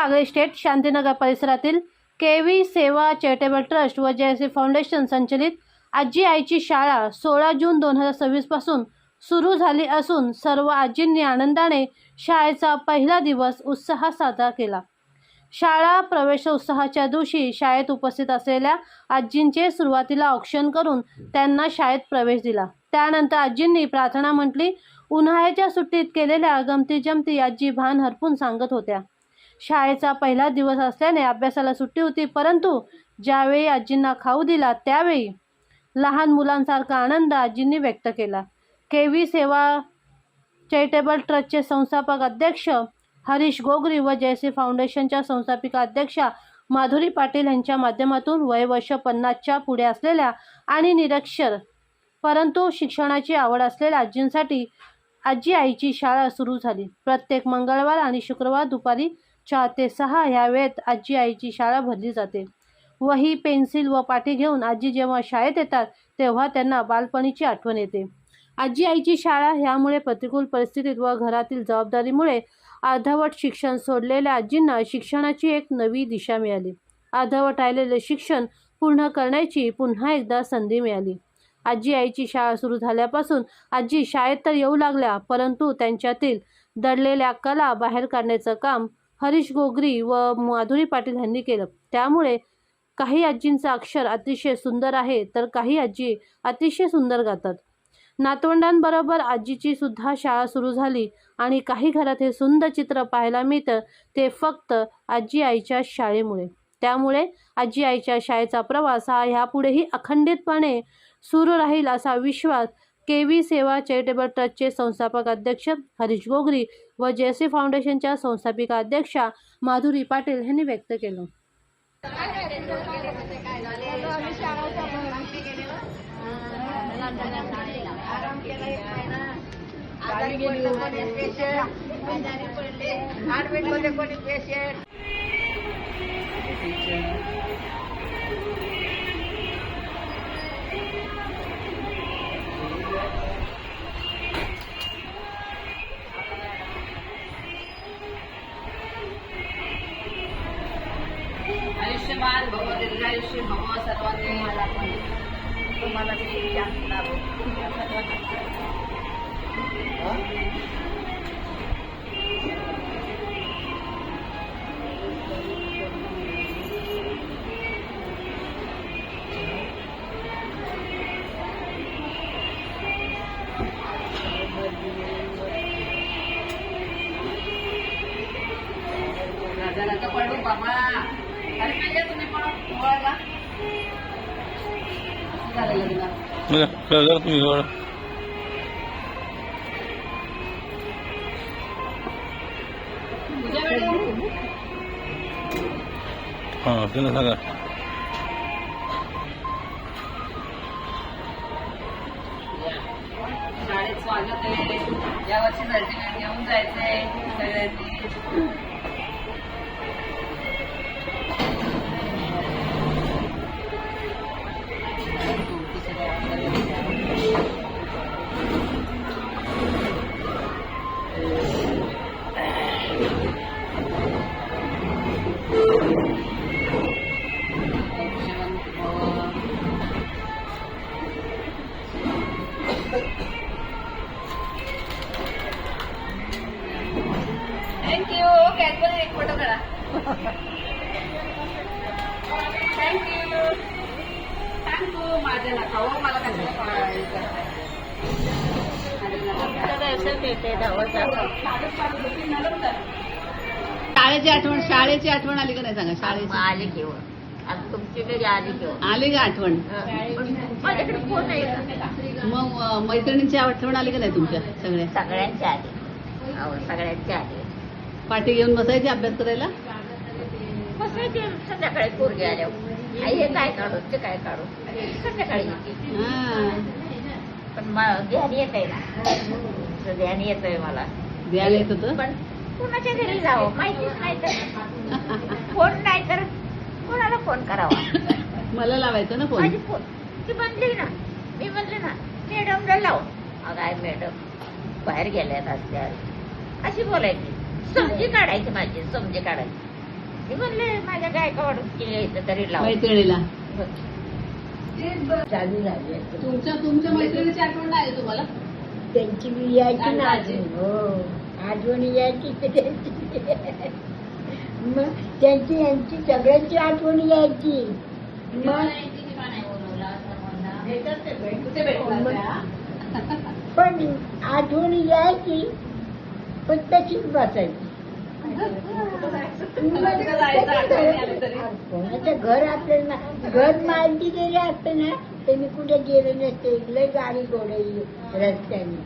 कागळे state Shantinagar परिसरातील केवी सेवा charitable trust व जयश्री फाउंडेशन संचलित आजी आईची शाळा 16 जून 2026 पासून सुरू झाली असून सर्व आजींनी आनंदाने शाळेचा पहिला दिवस उत्साहात साजरा केला। शाळा प्रवेशोत्सवाच्या दिवशी शाळेत उपस्थित असलेल्या आजींचे सुरुवातीला औक्षण करून त्यांना शाळेत प्रवेश दिला। त्यानंतर आजींनी प्रार्थना म्हटली। उन्हाळ्याच्या सुट्टीत केलेल्या गमती जमती आजी भान हरपून सांगत होत्या। शाळेचा पहिला दिवस असल्याने अभ्यासाला सुट्टी होती, परंतु ज्यावेळी आजींना खाऊ दिला त्यावेळी लहान मुलांसारखा आनंद आजींनी व्यक्त केला। केवी सेवा चॅरिटेबल ट्रस्टचे संस्थापक अध्यक्ष हरीश गोगरी व जयश्री फाउंडेशनच्या संस्थापिका अध्यक्षा माधुरी पाटील यांच्या माध्यमातून वय वर्ष 50च्या पुढे असलेल्या आणि निरक्षर परंतु शिक्षणाची आवड असलेल्या आजींसाठी आजी आईची शाळा सुरू झाली। प्रत्येक मंगळवार आणि शुक्रवार दुपारी 4 ते 6 या वेळेत आजी आईची शाळा भरली जाते। वही, पेन्सिल व पाटी घेऊन आजी जेव्हा शाळेत येतात तेव्हा त्यांना बालपणीची आठवण येते। आजी आईची शाळा ह्यामुळे प्रतिकूल परिस्थितीत व घरातील जबाबदारीमुळे अर्धवट शिक्षण सोडलेल्या आजींना शिक्षणाची एक नवी दिशा मिळाली। अर्धवट राहिलेले शिक्षण पूर्ण करण्याची पुन्हा एकदा संधी मिळाली। आजी आईची शाळा सुरू झाल्यापासून आजी शाळेत तर येऊ लागल्या, परंतु त्यांच्यातील दडलेल्या कला बाहेर काढण्याचं काम हरीश गोगरी व माधुरी पाटील यांनी केलं। त्यामुळे काही आजींचं अक्षर अतिशय सुंदर आहे तर काही आजी अतिशय सुंदर गातात। नातवंडांबरोबर आजीची सुद्धा शाळा सुरू झाली आणि काही घरात हे सुंदर चित्र पाहायला मिळतं ते फक्त आजी आईच्या शाळेमुळे। त्यामुळे आजी आईच्या शाळेचा प्रवास हा ह्यापुढेही अखंडितपणे सुरू राहील असा विश्वास केवी सेवा चॅरिटेबल ट्रस्टचे संस्थापक अध्यक्ष हरीश गोगरी व जयश्री फाउंडेशनच्या संस्थापिका अध्यक्षा माधुरी पाटील यांनी व्यक्त केलं। आयुष्यमान भव, दीर्घायुष्य भव, सर्वांनी तुम्हाला पडू बाबा। अरे म्हणजे तुम्ही पण ओळखला तुम्ही हां त्यांना सांगा। शाळेत स्वागत आहे। यावर्षी सर्टिफिकेट घेऊन जायचंय सगळ्यांनी। थँक्यू। कॅडबरी एक फोटो करा। Thank you thank you. माझ्या नका हो, मला शाळेची आठवण आली का नाही सांगा। शाळेची आली घेऊन आता तुमची घरी आली घेऊन आली का आठवण? माझ्याकडे फोन आहे। मग मैत्रिणींची आठवण आली का नाही तुमच्या? सगळ्यांची आली, सगळ्यांची आली। पाठी घेऊन बसायची अभ्यास करायला? बसायचे संध्याकाळी पोरगी आल्यावर। आई हे काय काढू ते काय काढू संध्याकाळी पण ध्यान येत आहे ना, ध्यान येत आहे मला। ध्यान येत होतं पण कुणाच्या घरी जावं माहितीच नाही तर फोन नाही तर कोणाला फोन करावा? मला लावायचं ना फोन? माझी फोन ती बनली ना, मी म्हणले ना मॅडमला लाव। अगं मॅडम बाहेर गेल्यात असत्या अशी बोलायची, समजी काढायची माझी, समजी काढायची। मी म्हणले माझ्या गायकवाडून यायचं तरी लाव मैत्रिणीला चालू झाली तुमच्या मैत्रिणीची आठवण आहे तुम्हाला? त्यांची मी यायची ना अजून. हो आठवणी यायची तर त्यांची मग त्यांची यांची सगळ्यांची आठवणी यायची मग पण आठवणी यायची पण तशीच बसायची. कोणाचं घर आपल्याला घर माहिती जरी असतं ना तर मी कुठे गेलो नसते. लय गाडी घोडे रस्त्याने